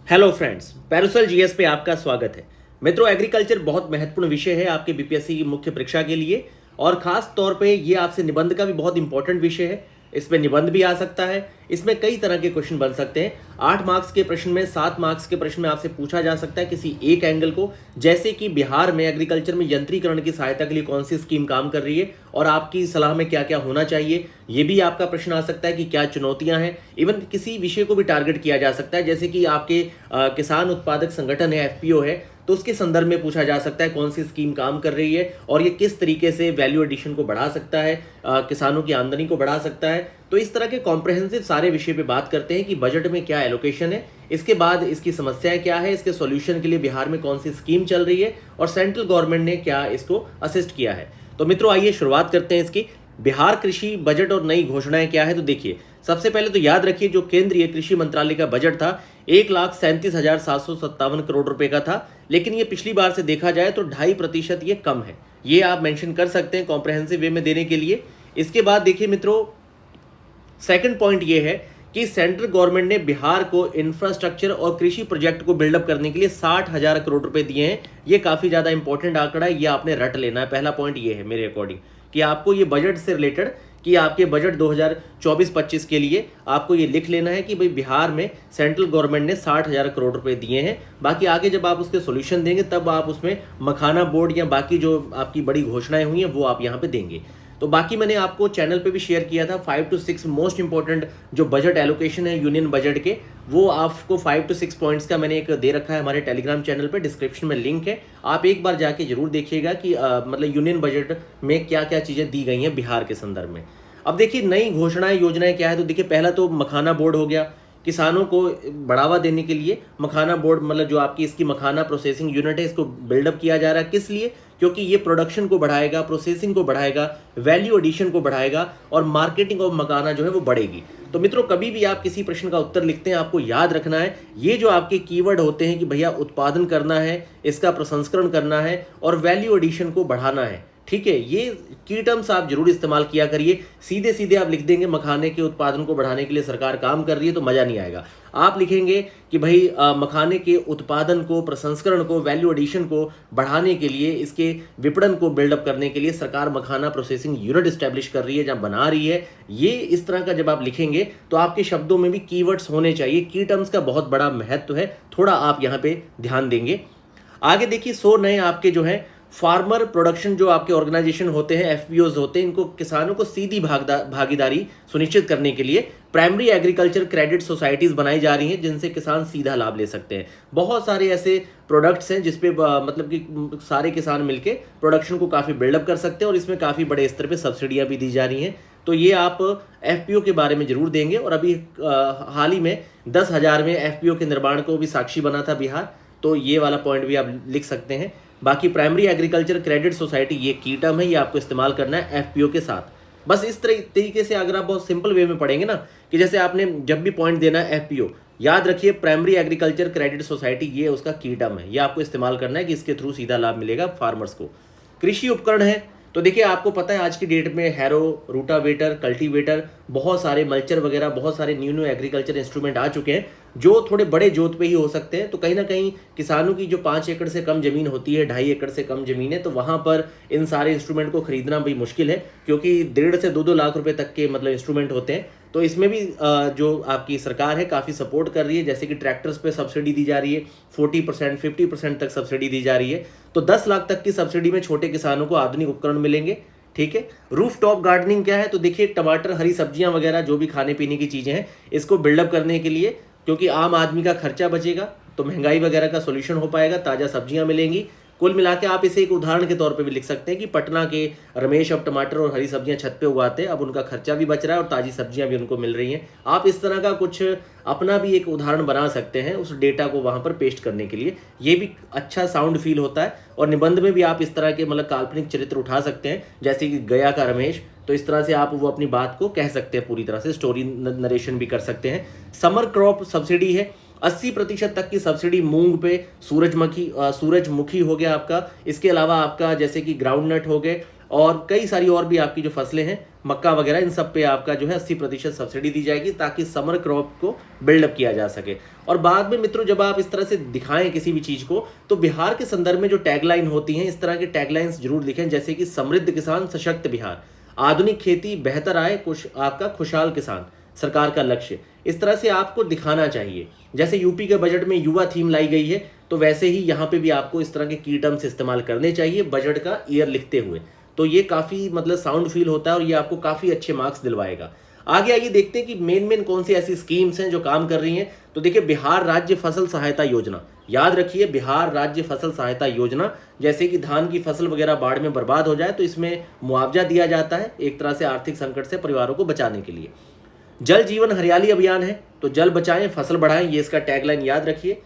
Hello friends, parasol GS पे आपका स्वागत है। मित्रों, एग्रीकल्चर बहुत महत्वपूर्ण विषय है आपके बीपीएससी की मुख्य परीक्षा के लिए और खास तौर पे ये आपसे निबंध का भी बहुत इंपॉर्टेंट विषय है। इसमें निबंध भी आ सकता है, इसमें कई तरह के क्वेश्चन बन सकते हैं। 8 मार्क्स के प्रश्न में 7 मार्क्स के प्रश्न में आपसे पूछा जा सकता है किसी एक एंगल को, जैसे कि बिहार में एग्रीकल्चर में यंत्रीकरण की सहायता के लिए कौन सी स्कीम काम कर रही है और आपकी सलाह में क्या क्या होना चाहिए। ये भी आपका प्रश्न आ सकता है कि क्या चुनौतियां हैं। इवन किसी विषय को भी टारगेट किया जा सकता है, जैसे कि आपके किसान उत्पादक संगठन है, एफपीओ है, तो उसके संदर्भ में पूछा जा सकता है कौन सी स्कीम काम कर रही है और ये किस तरीके से वैल्यू एडिशन को बढ़ा सकता है, किसानों की आमदनी को बढ़ा सकता है। तो इस तरह के कॉम्प्रहेंसिव सारे विषय पे बात करते हैं कि बजट में क्या एलोकेशन है, इसके बाद इसकी समस्याएं क्या है, इसके सॉल्यूशन के लिए बिहार में कौन सी स्कीम चल रही है और सेंट्रल गवर्नमेंट ने क्या इसको असिस्ट किया है। तो मित्रों, आइए शुरुआत करते हैं इसकी। बिहार कृषि बजट और नई घोषणाएं क्या है। तो देखिए, सबसे पहले तो याद रखिए जो केंद्रीय कृषि मंत्रालय का बजट था 1,37,757 करोड़ रुपए का था, लेकिन ये पिछली बार से देखा जाए तो 2.5% ये कम है। ये आप मेंशन कर सकते हैं कॉम्प्रहेंसिव वे में देने के लिए। इसके बाद देखिए मित्रों, सेकंड पॉइंट ये है कि सेंट्रल गवर्नमेंट ने बिहार को इंफ्रास्ट्रक्चर और कृषि प्रोजेक्ट को बिल्डअप करने के लिए 60,000 करोड़ रुपए दिए हैं। ये काफी ज्यादा इंपॉर्टेंट आंकड़ा है, ये आपने रट लेना है। पहला पॉइंट ये है मेरे अकॉर्डिंग कि आपको ये बजट से रिलेटेड कि आपके बजट 2024-25 के लिए आपको ये लिख लेना है कि भाई बिहार में सेंट्रल गवर्नमेंट ने 60,000 करोड़ रुपए दिए हैं। बाकी आगे जब आप उसके सॉल्यूशन देंगे तब आप उसमें मखाना बोर्ड या बाकी जो आपकी बड़ी घोषणाएं हुई हैं वो आप यहाँ पे देंगे। तो बाकी मैंने आपको चैनल पे भी शेयर किया था 5 to 6 मोस्ट इंपॉर्टेंट जो बजट एलोकेशन है यूनियन बजट के, वो आपको 5 to 6 पॉइंट्स का मैंने एक दे रखा है हमारे टेलीग्राम चैनल पे, डिस्क्रिप्शन में लिंक है। आप एक बार जाके जरूर देखिएगा कि मतलब यूनियन बजट में क्या क्या चीज़ें दी गई हैं बिहार के संदर्भ में। अब देखिए नई घोषणाएं योजनाएं क्या है। तो देखिए, पहला तो मखाना बोर्ड हो गया। किसानों को बढ़ावा देने के लिए मखाना बोर्ड, मतलब जो आपकी इसकी मखाना प्रोसेसिंग यूनिट है, इसको बिल्डअप किया जा रहा है। किस लिए? क्योंकि ये प्रोडक्शन को बढ़ाएगा, प्रोसेसिंग को बढ़ाएगा, वैल्यू एडिशन को बढ़ाएगा और मार्केटिंग ऑफ मखाना जो है वो बढ़ेगी। तो मित्रों, कभी भी आप किसी प्रश्न का उत्तर लिखते हैं आपको याद रखना है ये जो आपके कीवर्ड होते हैं कि भैया उत्पादन करना है, इसका प्रसंस्करण करना है और वैल्यू एडिशन को बढ़ाना है। ठीक है, ये की टर्म्स आप जरूर इस्तेमाल किया करिए। सीधे सीधे आप लिख देंगे मखाने के उत्पादन को बढ़ाने के लिए सरकार काम कर रही है तो मजा नहीं आएगा। आप लिखेंगे कि भाई मखाने के उत्पादन को, प्रसंस्करण को, वैल्यू एडिशन को बढ़ाने के लिए, इसके विपणन को बिल्डअप करने के लिए सरकार मखाना प्रोसेसिंग यूनिट स्टैब्लिश कर रही है, जहां बना रही है। ये इस तरह का जब आप लिखेंगे तो आपके शब्दों में भी कीवर्ड्स होने चाहिए। की टर्म्स का बहुत बड़ा महत्व है, थोड़ा आप यहाँ पे ध्यान देंगे। आगे देखिए, 100 नए आपके जो है फार्मर प्रोडक्शन जो आपके ऑर्गेनाइजेशन होते हैं, एफपीओज होते हैं, इनको किसानों को सीधी भागीदारी सुनिश्चित करने के लिए प्राइमरी एग्रीकल्चर क्रेडिट सोसाइटीज बनाई जा रही हैं, जिनसे किसान सीधा लाभ ले सकते हैं। बहुत सारे ऐसे प्रोडक्ट्स हैं जिसपे मतलब कि सारे किसान मिलके प्रोडक्शन को काफ़ी बिल्डअप कर सकते हैं और इसमें काफ़ी बड़े स्तर पे सब्सिडियाँ भी दी जा रही हैं। तो ये आप एफपीओ के बारे में जरूर देंगे। और अभी हाल ही में 10,000 में एफपीओ के निर्माण को भी साक्षी बना था बिहार, तो ये वाला पॉइंट भी आप लिख सकते हैं। बाकी प्राइमरी एग्रीकल्चर क्रेडिट सोसाइटी ये की टर्म है, ये आपको इस्तेमाल करना है एफपीओ के साथ। बस इस तरीके से अगर आप बहुत सिंपल वे में पढ़ेंगे ना, कि जैसे आपने जब भी पॉइंट देना है एफपीओ, याद रखिए प्राइमरी एग्रीकल्चर क्रेडिट सोसाइटी ये उसका की टर्म है, ये आपको इस्तेमाल करना है कि इसके थ्रू सीधा लाभ मिलेगा फार्मर्स को। कृषि उपकरण है तो देखिए, आपको पता है आज की डेट में हैरो, रूटावेटर, कल्टीवेटर, बहुत सारे मल्चर वगैरह, बहुत सारे न्यू एग्रीकल्चर इंस्ट्रूमेंट आ चुके हैं जो थोड़े बड़े जोत पे ही हो सकते हैं। तो कहीं ना कहीं किसानों की जो 5 एकड़ से कम जमीन होती है, 2.5 एकड़ से कम जमीन है, तो वहां पर इन सारे इंस्ट्रूमेंट को खरीदना भी मुश्किल है, क्योंकि 1.5 से 2 लाख रुपए तक के मतलब इंस्ट्रूमेंट होते हैं। तो इसमें भी जो आपकी सरकार है काफ़ी सपोर्ट कर रही है, जैसे कि ट्रैक्टर्स पे सब्सिडी दी जा रही है, 40% 50% तक सब्सिडी दी जा रही है। तो 10 लाख तक की सब्सिडी में छोटे किसानों को आधुनिक उपकरण मिलेंगे। ठीक है। रूफ टॉप गार्डनिंग क्या है? तो देखिए, टमाटर, हरी सब्जियां वगैरह जो भी खाने पीने की चीज़ें हैं, इसको बिल्डअप करने के लिए, क्योंकि आम आदमी का खर्चा बचेगा तो महंगाई वगैरह का सोल्यूशन हो पाएगा, ताज़ा सब्जियां मिलेंगी। कुल मिला के आप इसे एक उदाहरण के तौर पे भी लिख सकते हैं कि पटना के रमेश अब टमाटर और हरी सब्जियां छत पे उगाते हैं, अब उनका खर्चा भी बच रहा है और ताज़ी सब्जियां भी उनको मिल रही हैं। आप इस तरह का कुछ अपना भी एक उदाहरण बना सकते हैं उस डेटा को वहां पर पेस्ट करने के लिए। ये भी अच्छा साउंड फील होता है। और निबंध में भी आप इस तरह के मतलब काल्पनिक चरित्र उठा सकते हैं, जैसे कि गया का रमेश, तो इस तरह से आप वो अपनी बात को कह सकते हैं, पूरी तरह से स्टोरी नरेशन भी कर सकते हैं। समर क्रॉप सब्सिडी है, 80% तक की सब्सिडी मूंग पे, सूरजमुखी हो गया आपका। इसके अलावा आपका जैसे कि ग्राउंड नट हो गए और कई सारी और भी आपकी जो फसलें हैं, मक्का वगैरह, इन सब पे आपका जो है 80% सब्सिडी दी जाएगी ताकि समर क्रॉप को बिल्डअप किया जा सके। और बाद में मित्रों जब आप इस तरह से दिखाएं किसी भी चीज़ को, तो बिहार के संदर्भ में जो टैगलाइन होती हैं, इस तरह के टैगलाइंस जरूर लिखें, जैसे कि समृद्ध किसान सशक्त बिहार, आधुनिक खेती बेहतर आय आपका खुशहाल किसान सरकार का लक्ष्य। इस तरह से आपको दिखाना चाहिए। जैसे यूपी के बजट में युवा थीम लाई गई है, तो वैसे ही यहाँ पे भी आपको इस तरह के की टर्म्स इस्तेमाल करने चाहिए बजट का ईयर लिखते हुए। तो ये काफ़ी मतलब साउंड फील होता है और ये आपको काफ़ी अच्छे मार्क्स दिलवाएगा। आगे आइए देखते हैं कि मेन कौन सी ऐसी स्कीम्स हैं जो काम कर रही हैं। तो देखिए, बिहार राज्य फसल सहायता योजना, याद रखिए बिहार राज्य फसल सहायता योजना। जैसे कि धान की फसल वगैरह बाढ़ में बर्बाद हो जाए तो इसमें मुआवजा दिया जाता है, एक तरह से आर्थिक संकट से परिवारों को बचाने के लिए। जल जीवन हरियाली अभियान है, तो जल बचाएं फसल बढ़ाएं, ये इसका टैगलाइन याद रखिए,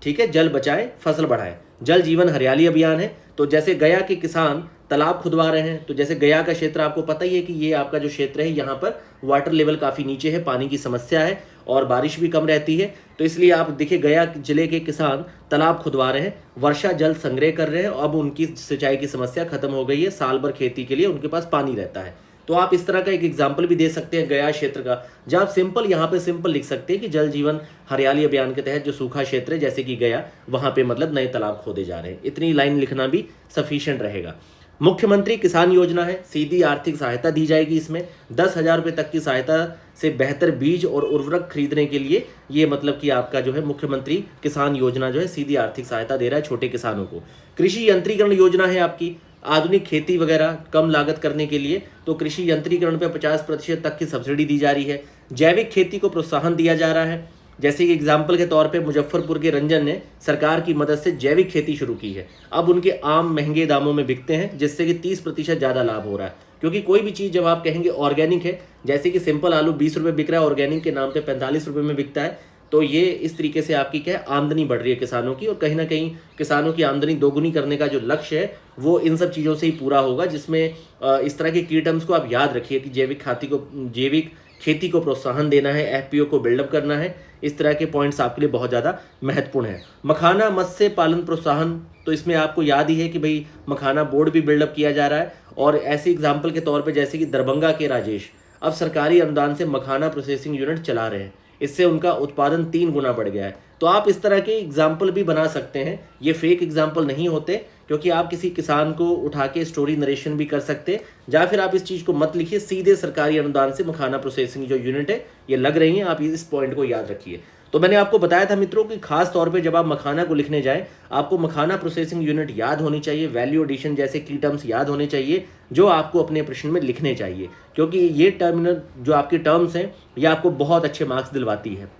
ठीक है, जल बचाएं फसल बढ़ाएं। जल जीवन हरियाली अभियान है, तो जैसे गया के किसान तालाब खुदवा रहे हैं, तो जैसे गया का क्षेत्र आपको पता ही है कि ये आपका जो क्षेत्र है यहाँ पर वाटर लेवल काफ़ी नीचे है, पानी की समस्या है और बारिश भी कम रहती है, तो इसलिए आप देखिए गया जिले के किसान तालाब खुदवा रहे हैं, वर्षा जल संग्रह कर रहे हैं। अब उनकी सिंचाई की समस्या खत्म हो गई है, साल भर खेती के लिए उनके पास पानी रहता है। तो आप इस तरह का एक एग्जाम्पल भी दे सकते हैं गया क्षेत्र का, जहाँ आप सिंपल यहाँ पे सिंपल लिख सकते हैं कि जल जीवन हरियाली अभियान के तहत जो सूखा क्षेत्र है जैसे कि गया, वहाँ पे मतलब नए तालाब खोदे जा रहे हैं। इतनी लाइन लिखना भी सफिशिएंट रहेगा। मुख्यमंत्री किसान योजना है, सीधी आर्थिक सहायता दी जाएगी इसमें, 10,000 रुपये तक की सहायता से बेहतर बीज और उर्वरक खरीदने के लिए ये मतलब कि आपका जो है मुख्यमंत्री किसान योजना जो है सीधी आर्थिक सहायता दे रहा है छोटे किसानों को। कृषि यंत्रीकरण योजना है आपकी, आधुनिक खेती वगैरह कम लागत करने के लिए, तो कृषि यंत्रीकरण पे 50% तक की सब्सिडी दी जा रही है। जैविक खेती को प्रोत्साहन दिया जा रहा है, जैसे कि एग्जाम्पल के तौर पे मुजफ्फरपुर के रंजन ने सरकार की मदद से जैविक खेती शुरू की है। अब उनके आम महंगे दामों में बिकते हैं, जिससे कि 30% ज़्यादा लाभ हो रहा है। क्योंकि कोई भी चीज़ जब आप कहेंगे ऑर्गेनिक है, जैसे कि सिंपल आलू 20 रुपये बिक रहा है, ऑर्गेनिक के नाम पे 45 रुपये में बिकता है, तो ये इस तरीके से आपकी क्या है आमदनी बढ़ रही है किसानों की, और कहीं ना कहीं किसानों की आमदनी दोगुनी करने का जो लक्ष्य है वो इन सब चीज़ों से ही पूरा होगा, जिसमें इस तरह के की टर्म्स को आप याद रखिए कि जैविक खेती को प्रोत्साहन देना है, एफपीओ को बिल्डअप करना है। इस तरह के पॉइंट्स आपके लिए बहुत ज़्यादा महत्वपूर्ण है। मखाना मत्स्य पालन प्रोत्साहन, तो इसमें आपको याद ही है कि भाई मखाना बोर्ड भी बिल्डअप किया जा रहा है, और ऐसे एग्जाम्पल के तौर पे जैसे कि दरभंगा के राजेश अब सरकारी अनुदान से मखाना प्रोसेसिंग यूनिट चला रहे हैं, इससे उनका उत्पादन 3 गुना बढ़ गया है। तो आप इस तरह के एग्जाम्पल भी बना सकते हैं, ये फेक एग्जाम्पल नहीं होते, क्योंकि आप किसी किसान को उठा के स्टोरी नरेशन भी कर सकते हैं, या फिर आप इस चीज़ को मत लिखिए, सीधे सरकारी अनुदान से मखाना प्रोसेसिंग जो यूनिट है ये लग रही है, आप इस पॉइंट को याद रखिए। तो मैंने आपको बताया था मित्रों कि खास तौर पे जब आप मखाना को लिखने जाएं, आपको मखाना प्रोसेसिंग यूनिट याद होनी चाहिए, वैल्यू एडिशन जैसे की टर्म्स याद होने चाहिए, जो आपको अपने प्रश्न में लिखने चाहिए, क्योंकि ये टर्मिनल जो आपकी टर्म्स हैं ये आपको बहुत अच्छे मार्क्स दिलवाती है।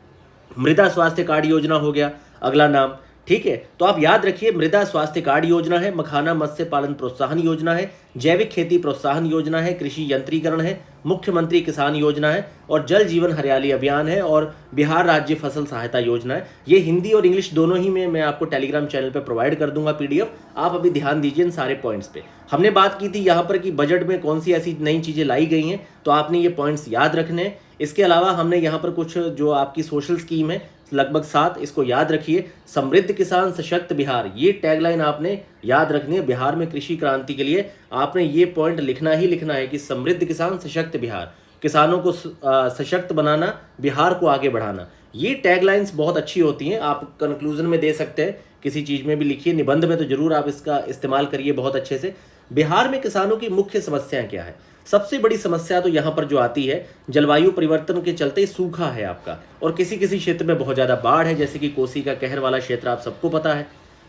मृदा स्वास्थ्य कार्ड योजना हो गया अगला नाम, ठीक है, तो आप याद रखिए मृदा स्वास्थ्य कार्ड योजना है, मखाना मत्स्य पालन प्रोत्साहन योजना है, जैविक खेती प्रोत्साहन योजना है, कृषि यंत्रीकरण है, मुख्यमंत्री किसान योजना है, और जल जीवन हरियाली अभियान है, और बिहार राज्य फसल सहायता योजना है। ये हिंदी और इंग्लिश दोनों ही में मैं आपको टेलीग्राम चैनल पे प्रोवाइड कर दूंगा पीडीएफ। आप अभी ध्यान दीजिए इन सारे पॉइंट्स पे। हमने बात की थी यहाँ पर कि बजट में कौन सी ऐसी नई चीज़ें लाई गई हैं, तो आपने ये पॉइंट्स याद रखने हैं। इसके अलावा हमने यहाँ पर कुछ जो आपकी सोशल स्कीम है लगभग 7, इसको याद रखिए। समृद्ध किसान सशक्त बिहार, ये टैगलाइन आपने याद रखनी है। बिहार में कृषि क्रांति के लिए आपने ये पॉइंट लिखना ही लिखना है कि समृद्ध किसान सशक्त बिहार, किसानों को सशक्त बनाना, बिहार को आगे बढ़ाना। ये टैगलाइंस बहुत अच्छी होती हैं, आप कंक्लूजन में दे सकते हैं, किसी चीज़ में भी लिखिए, निबंध में तो जरूर आप इसका इस्तेमाल करिए बहुत अच्छे से। बिहार में किसानों की मुख्य समस्याएं क्या है? सबसे बड़ी समस्या तो यहाँ पर जो आती है, जलवायु परिवर्तन के चलते सूखा है आपका, और किसी किसी क्षेत्र में बहुत ज़्यादा बाढ़ है, जैसे कि कोसी का कहर वाला क्षेत्र आप सबको पता है।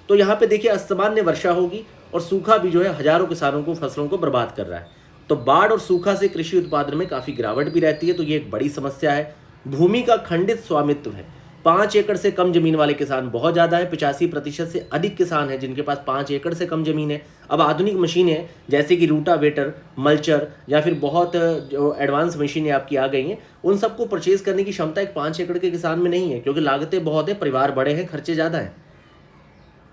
तो यहाँ पे देखिए असामान्य वर्षा होगी, और सूखा भी जो है हजारों किसानों को फसलों को बर्बाद कर रहा है। तो बाढ़ और सूखा से कृषि उत्पादन में काफ़ी गिरावट भी रहती है, तो ये एक बड़ी समस्या है। भूमि का खंडित स्वामित्व है, 5 एकड़ से कम जमीन वाले किसान बहुत ज़्यादा है, 85% से अधिक किसान हैं जिनके पास 5 एकड़ से कम जमीन है। अब आधुनिक मशीनें जैसे कि रूटावेटर, मल्चर, या फिर बहुत जो एडवांस मशीनें आपकी आ गई हैं, उन सबको परचेज करने की क्षमता एक 5 एकड़ के किसान में नहीं है, क्योंकि लागतें बहुत है, परिवार बड़े हैं, खर्चे ज़्यादा हैं।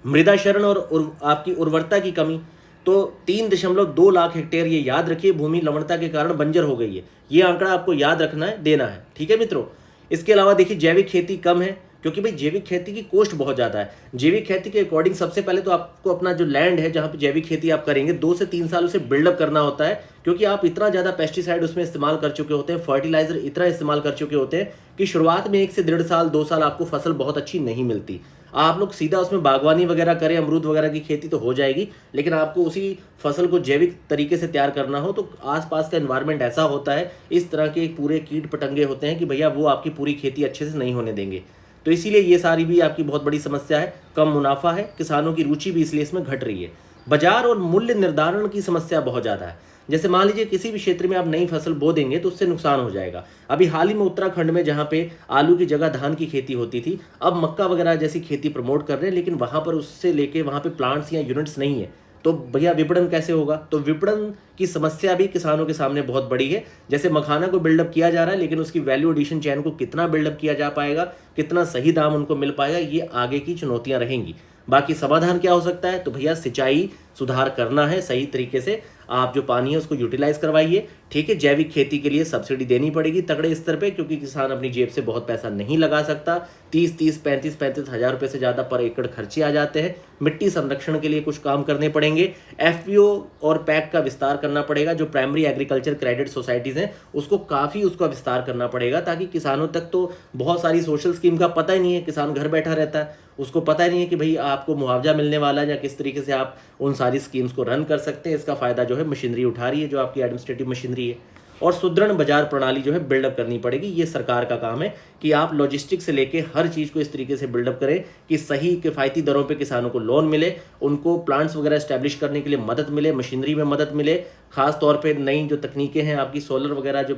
मृदा क्षरण और आपकी उर्वरता की कमी, तो 3.2 लाख हेक्टेयर, ये याद रखिए, भूमि लवणता के कारण बंजर हो गई है। ये आंकड़ा आपको याद रखना है, देना है, ठीक है मित्रों। इसके अलावा देखिए जैविक खेती कम है, क्योंकि भाई जैविक खेती की कॉस्ट बहुत ज़्यादा है। जैविक खेती के अकॉर्डिंग सबसे पहले तो आपको अपना जो लैंड है जहाँ पे जैविक खेती आप करेंगे 2 से 3 साल उसे बिल्डअप करना होता है, क्योंकि आप इतना ज़्यादा पेस्टिसाइड उसमें इस्तेमाल कर चुके होते हैं, फर्टिलाइजर इतना इस्तेमाल कर चुके होते हैं कि शुरुआत में 1 से 1.5 साल 2 साल आपको फसल बहुत अच्छी नहीं मिलती। आप लोग सीधा उसमें बागवानी वगैरह करें, अमरूद वगैरह की खेती तो हो जाएगी, लेकिन आपको उसी फसल को जैविक तरीके से तैयार करना हो तो आसपास का एनवायरनमेंट ऐसा होता है, इस तरह के पूरे कीट पतंगे होते हैं कि भैया वो आपकी पूरी खेती अच्छे से नहीं होने देंगे। तो इसीलिए ये सारी भी आपकी बहुत बड़ी समस्या है। कम मुनाफा है, किसानों की रुचि भी इसलिए इसमें घट रही है। बाजार और मूल्य निर्धारण की समस्या बहुत ज़्यादा है। जैसे मान लीजिए किसी भी क्षेत्र में आप नई फसल बो देंगे तो उससे नुकसान हो जाएगा। अभी हाल ही में उत्तराखंड में जहाँ पे आलू की जगह धान की खेती होती थी, अब मक्का वगैरह जैसी खेती प्रमोट कर रहे हैं, लेकिन वहाँ पर उससे लेके वहाँ पे प्लांट्स या यूनिट्स नहीं है। तो भैया विपणन कैसे होगा? तो विपणन की समस्या भी किसानों के सामने बहुत बड़ी है। जैसे मखाना को बिल्डअप किया जा रहा है, लेकिन उसकी वैल्यू एडिशन चैन को कितना बिल्डअप किया जा पाएगा, कितना सही दाम उनको मिल पाएगा, ये आगे की चुनौतियां रहेंगी। बाकी समाधान क्या हो सकता है? तो भैया सिंचाई सुधार करना है, सही तरीके से आप जो पानी है उसको यूटिलाइज करवाइए। ठीक है, जैविक खेती के लिए सब्सिडी देनी पड़ेगी तगड़े स्तर पे, क्योंकि किसान अपनी जेब से बहुत पैसा नहीं लगा सकता। 30 35 हज़ार रुपये से ज़्यादा पर एकड़ खर्चे आ जाते हैं। मिट्टी संरक्षण के लिए कुछ काम करने पड़ेंगे। एफपीओ और पैक का विस्तार करना पड़ेगा। जो प्राइमरी एग्रीकल्चर क्रेडिट सोसाइटीज़ हैं उसको काफ़ी उसका विस्तार करना पड़ेगा, ताकि किसानों तक तो बहुत सारी सोशल स्कीम का पता ही नहीं है। किसान घर बैठा रहता है, उसको पता ही नहीं है कि भाई आपको मुआवजा मिलने वाला है या किस तरीके से आप उन सारी स्कीम्स को रन कर सकते हैं। इसका फ़ायदा जो है मशीनरी उठा रही है, जो आपकी एडमिनिस्ट्रेटिव मशीनरी है। और सुदृढ़ बाजार प्रणाली जो है बिल्डअप करनी पड़ेगी। ये सरकार का काम है कि आप लॉजिस्टिक्स से लेके हर चीज़ को इस तरीके से बिल्डअप करें कि सही किफ़ायती दरों पे किसानों को लोन मिले, उनको प्लांट्स वगैरह एस्टैब्लिश करने के लिए मदद मिले, मशीनरी में मदद मिले। खास तौर पे नई जो तकनीकें हैं आपकी सोलर वगैरह जो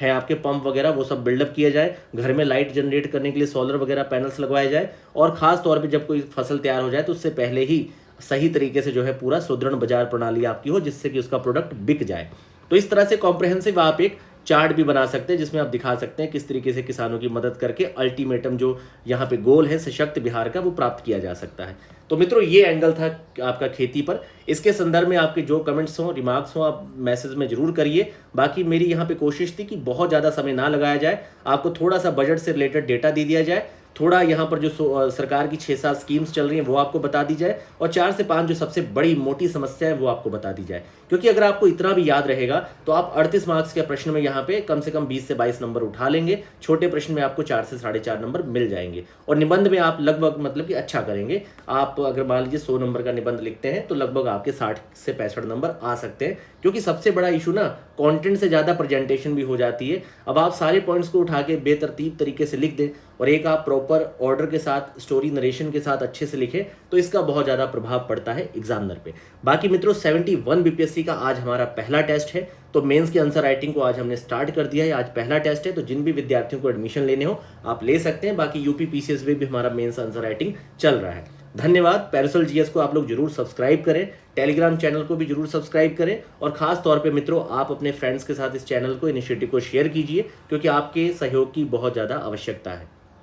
हैं, आपके पंप वगैरह, वो सब बिल्डअप किया जाए। घर में लाइट जनरेट करने के लिए सोलर वगैरह पैनल्स लगवाए जाए। और ख़ास तौर पर जब कोई फसल तैयार हो जाए तो उससे पहले ही सही तरीके से जो है पूरा सुदृढ़ बाजार प्रणाली आपकी हो, जिससे कि उसका प्रोडक्ट बिक जाए। तो इस तरह से कॉम्प्रहेंसिव आप एक चार्ट भी बना सकते हैं, जिसमें आप दिखा सकते हैं किस तरीके से किसानों की मदद करके अल्टीमेटम जो यहाँ पे गोल है सशक्त बिहार का, वो प्राप्त किया जा सकता है। तो मित्रों, ये एंगल था आपका खेती पर। इसके संदर्भ में आपके जो कमेंट्स हों, रिमार्क्स हों, आप मैसेज में जरूर करिए। बाकी मेरी यहाँ पे कोशिश थी कि बहुत ज़्यादा समय ना लगाया जाए, आपको थोड़ा सा बजट से रिलेटेड डेटा दे दिया जाए, थोड़ा यहाँ पर जो सरकार की 6-7 स्कीम्स चल रही हैं वो आपको बता दी जाए, और 4 से 5 जो सबसे बड़ी मोटी समस्या है वो आपको बता दी जाए। क्योंकि अगर आपको इतना भी याद रहेगा तो आप 38 मार्क्स के प्रश्न में यहाँ पे कम से कम 20 से 22 नंबर उठा लेंगे। छोटे प्रश्न में आपको 4 से 4.5 नंबर मिल जाएंगे, और निबंध में आप लगभग मतलब कि अच्छा करेंगे। आप अगर मान लीजिए 100 नंबर का निबंध लिखते हैं तो लगभग आपके 60 से 65 नंबर आ सकते हैं। क्योंकि सबसे बड़ा इशू ना कंटेंट से ज़्यादा प्रेजेंटेशन भी हो जाती है। अब आप सारे पॉइंट्स को उठा के बेतरतीब तरीके से लिख दें और एक आप प्रॉपर ऑर्डर के साथ, स्टोरी नरेशन के साथ अच्छे से लिखें, तो इसका बहुत ज़्यादा प्रभाव पड़ता है एग्जामिनर पे। बाकी मित्रों, 71 बीपीएससी का आज हमारा पहला टेस्ट है, तो मेंस की आंसर राइटिंग को आज हमने स्टार्ट कर दिया है। आज पहला टेस्ट है, तो जिन भी विद्यार्थियों को एडमिशन लेने हो आप ले सकते हैं। बाकी यूपी पीसीएस में भी हमारा मेंस आंसर राइटिंग चल रहा है। धन्यवाद। पैरासोल जीएस को आप लोग जरूर सब्सक्राइब करें, टेलीग्राम चैनल को भी जरूर सब्सक्राइब करें, और खास तौर पे मित्रों आप अपने फ्रेंड्स के साथ इस चैनल को, इनिशिएटिव को शेयर कीजिए, क्योंकि आपके सहयोग की बहुत ज़्यादा आवश्यकता है।